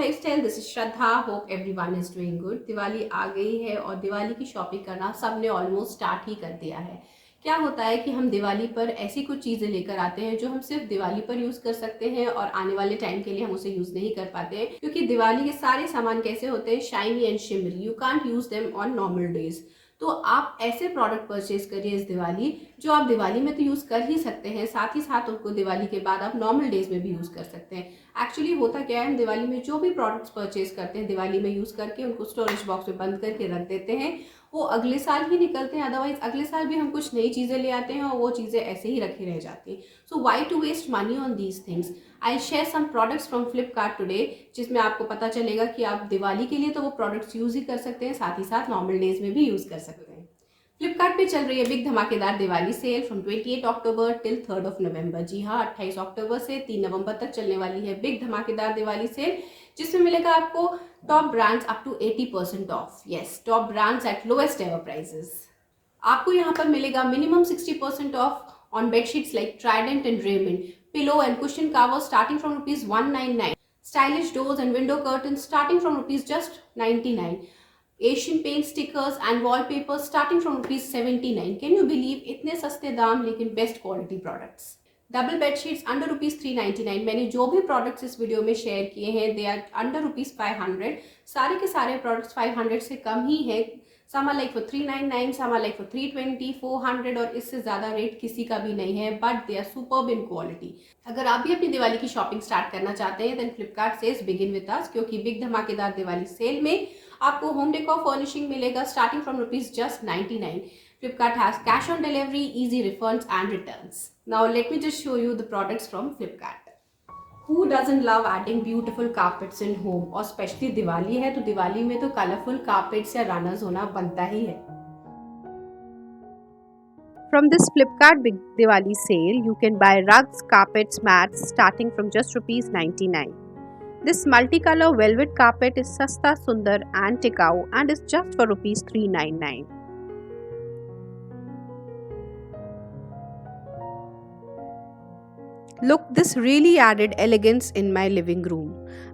Lifestyle, this is Shraddha. Hope everyone is doing good. Diwali आ गई है और दिवाली की शॉपिंग करना सबने ऑलमोस्ट स्टार्ट ही कर दिया है। क्या होता है कि हम दिवाली पर ऐसी कुछ चीज़ें लेकर आते हैं जो हम सिर्फ दिवाली पर यूज़ कर सकते हैं और आने वाले टाइम के लिए हम उसे यूज़ नहीं कर पाते हैं, क्योंकि दिवाली के सारे सामान कैसे होते हैं, shiny and shimmery, you can't use them on normal days. तो आप ऐसे प्रोडक्ट परचेज करिए इस दिवाली जो आप दिवाली में तो यूज़ कर ही सकते हैं, साथ ही साथ उनको दिवाली के बाद आप नॉर्मल डेज में भी यूज़ कर सकते हैं। एक्चुअली होता क्या है, हम दिवाली में जो भी प्रोडक्ट्स परचेज करते हैं दिवाली में यूज़ करके उनको स्टोरेज बॉक्स में बंद करके रख देते हैं, वो अगले साल ही निकलते हैं। अदरवाइज अगले साल भी हम कुछ नई चीज़ें ले आते हैं और वो चीज़ें ऐसे ही रखी रह जाती हैं। So why to waste money on these things. I share some products from Flipkart today, जिसमें आपको पता चलेगा कि आप दिवाली के लिए तो वो प्रोडक्ट्स यूज़ ही कर सकते हैं, साथ ही साथ नॉर्मल डेज में भी यूज़ कर सकते हैं। फ्लिपकार्ट पे चल रही है बिग धमाकेदार Diwali sale from 28 October till 3 November. जी हाँ, 28 अक्टूबर से 3 नवंबर तक चलने वाली है बिग धमाकेदार दिवाली सेल, जिसमें मिलेगा आपको top brands up to 80% off. Yes, top brands at lowest ever prices. आपको यहाँ पर मिलेगा minimum 60% off on bedsheets like Trident and Raymond, pillow and cushion cover starting from ₹199, stylish doors and window curtain starting from ₹99, Asian paint stickers and wallpaper starting from ₹79। Can you believe, इतने सस्ते दाम लेकिन best quality products. Double bedsheets under ₹399। मैंने जो भी products इस video में share किए हैं दे आर अंडर ₹500। सारे के सारे प्रोडक्ट्स 500 से कम ही है। Some are like for 399, some are like for 320, 400 और इससे ज़्यादा रेट किसी का भी नहीं है, but they are superb in quality. अगर आप भी अपनी दिवाली की शॉपिंग स्टार्ट करना चाहते हैं then Flipkart says begin with us, क्योंकि बिग धमाकेदार दिवाली सेल में आपको होम डेकोर फर्निशिंग मिलेगा starting from ₹99। Flipkart has cash on delivery, easy refunds and returns. Now let me just show you the products from Flipkart. Who doesn't love adding beautiful carpets in home? और specially Diwali है तो दिवाली में तो colourful carpets या runners होना बनता ही है। From this Flipkart Big Diwali sale, you can buy rugs, carpets, mats starting from just ₹99. This multicolor velvet carpet is Sasta, Sundar and Tikau and is just for ₹399. Look, this really added elegance in my living room.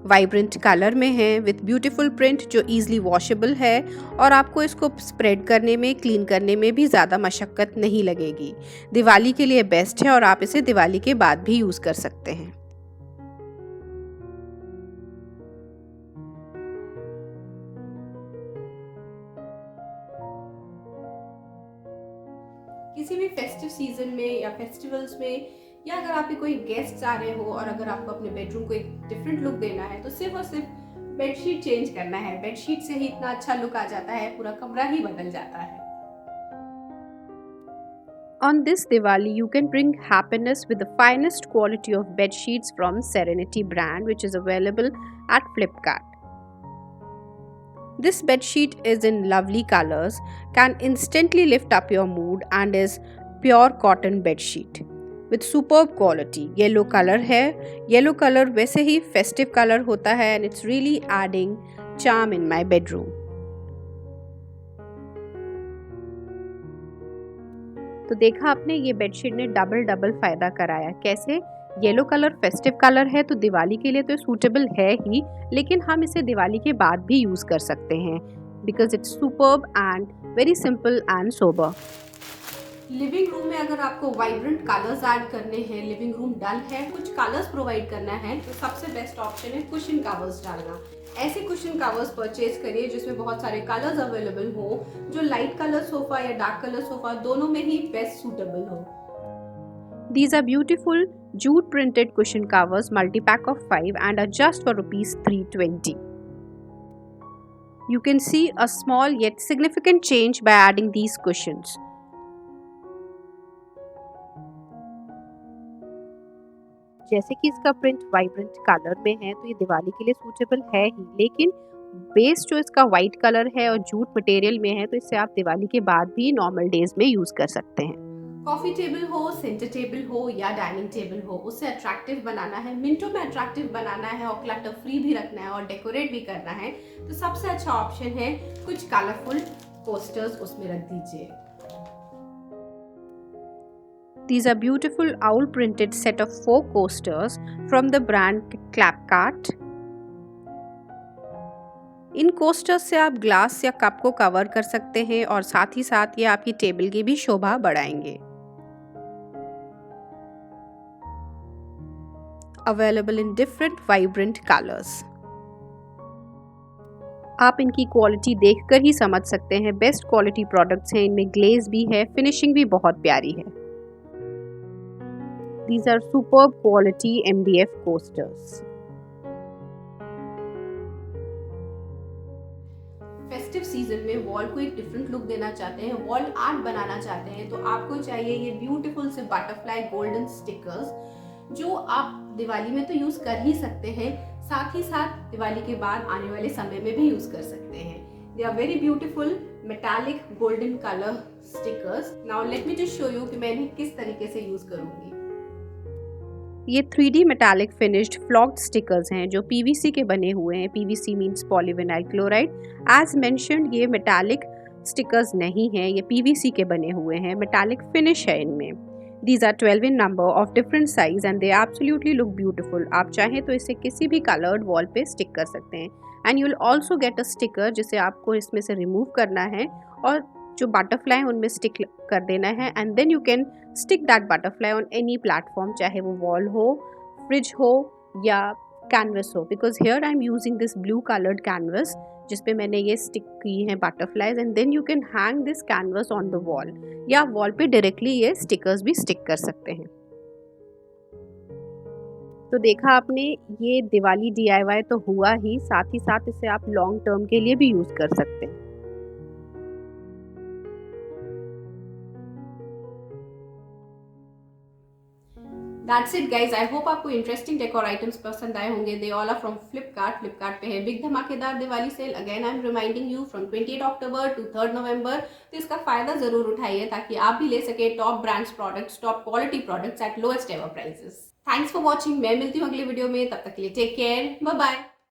Vibrant colour में है with beautiful print जो easily washable है और आपको इसको spread करने में, clean करने में भी ज़्यादा मशक्क़त नहीं लगेगी। दिवाली के लिए बेस्ट है और आप इसे दिवाली के बाद भी यूज़ कर सकते हैं। किसी भी फेस्टिव सीजन में या फेस्टिवल्स में, या अगर आपके कोई गेस्ट आ रहे हो और अगर आपको अपने बेडरूम को एक डिफरेंट लुक देना है तो सिर्फ और सिर्फ बेडशीट चेंज करना है। बेडशीट से ही इतना अच्छा लुक आ जाता है, पूरा कमरा ही बदल जाता है। On this Diwali, you can bring happiness with the finest quality of bed sheets from Serenity brand, which is available at Flipkart. This bed sheet is in lovely colors, can instantly lift up your mood and is pure cotton bed sheet with superb quality. Yellow color है, yellow color वैसे ही festive color होता है and it's really adding charm in my bedroom. तो देखा आपने, ये bedsheet ने double फ़ायदा कराया। कैसे? येलो कलर फेस्टिव कलर है तो दिवाली के लिए तो सूटेबल है ही, लेकिन हम इसे दिवाली के बाद भी यूज़ कर सकते हैं because it's superb and very simple and sober. Living room में अगर आपको वाइब्रेंट कलर्स ऐड करने हैं, लिविंग रूम डल है, कुछ कलर्स प्रोवाइड करना है, तो सबसे बेस्ट ऑप्शन है कुशन कवर्स डालना। ऐसे कुशन कवर्स परचेज करिए जिसमें बहुत सारे कलर्स अवेलेबल हो, जो लाइट कलर सोफा या डार्क कलर सोफा दोनों में ही बेस्ट सूटेबल हो। These are beautiful jute printed cushion covers, multi-pack of 5 and are just for ₹320. You can see a small yet significant change by adding these cushions. जैसे कि इसका print vibrant colour में है तो ये दिवाली के लिए सूटेबल है ही, लेकिन बेस जो इसका वाइट कलर है और जूट मटेरियल में है तो इससे आप दिवाली के बाद भी नॉर्मल डेज में यूज़ कर सकते हैं। कॉफी टेबल हो, सेंटर टेबल हो या डाइनिंग टेबल हो, उसे अट्रैक्टिव बनाना है, मिनटों में अट्रैक्टिव बनाना है और क्लटर फ्री भी रखना है और डेकोरेट भी करना है, तो सबसे अच्छा ऑप्शन है कुछ कलरफुल कोस्टर्स उसमें रख दीजिए। These are beautiful owl printed set of 4 coasters from the brand Clapcart. In coasters से आप ग्लास या कप को कवर कर सकते हैं और साथ ही साथ ये आपकी टेबल की भी शोभा बढ़ाएंगे। Available in different vibrant colours. आप इनकी क्वालिटी देखकर ही समझ सकते हैं बेस्ट क्वालिटी प्रोडक्ट्स हैं। इनमें ग्लेज भी है, फिनिशिंग भी बहुत प्यारी है। These are superb quality MDF coasters. Festive season में वॉल को एक डिफरेंट लुक देना चाहते हैं, वॉल आर्ट बनाना चाहते हैं, तो आपको चाहिए ये ब्यूटीफुल से बटरफ्लाई गोल्डन स्टिकर्स, जो आप दिवाली में तो यूज कर ही सकते हैं, साथ ही साथ दिवाली के बाद आने वाले समय में भी यूज कर सकते हैं। They are very beautiful metallic golden colour stickers. Now let me just show you कि मैं इन्हें किस तरीके से यूज करूंगी। ये 3D मेटालिक फिनिश्ड फ्लॉक्ड स्टिकर्स हैं जो PVC के बने हुए हैं। PVC means polyvinyl chloride. As mentioned ये मेटालिक स्टिकर्स नहीं हैं, ये PVC के बने हुए हैं। मेटालिक फिनिश है इनमें। These are 12 in number of different size and they absolutely look beautiful. आप चाहें तो इसे किसी भी colored wall पे stick कर सकते हैं। And you will also get a sticker जिसे आपको इसमें से remove करना है और जो butterfly है उनमें stick कर देना है। And then you can stick that butterfly on any platform, चाहे वो wall हो, fridge हो या canvas हो। Because here I am using this blue colored canvas जिसपे मैंने ये स्टिक की हैं butterflies. And then you can hang this canvas on the wall, या वॉल पे डायरेक्टली ये स्टिकर्स भी स्टिक कर सकते हैं। तो देखा आपने, ये दिवाली DIY तो हुआ ही, साथ ही साथ इसे आप लॉन्ग टर्म के लिए भी यूज कर सकते हैं। That's it guys, I hope आपको इंटरेस्टिंग डेकोर आइटम्स पसंद आए होंगे। They all are from Flipkart पे है बिग धमाकेदार Diwali sale. Again I am reminding you from 28 October to 3 November. तो इसका फायदा जरूर उठाइए ताकि आप भी ले सके top brands products, top quality products at lowest ever prices. Thanks for watching. मैं मिलती हूँ अगले वीडियो में, तब तक के लिए टेक केयर, बाय बाय।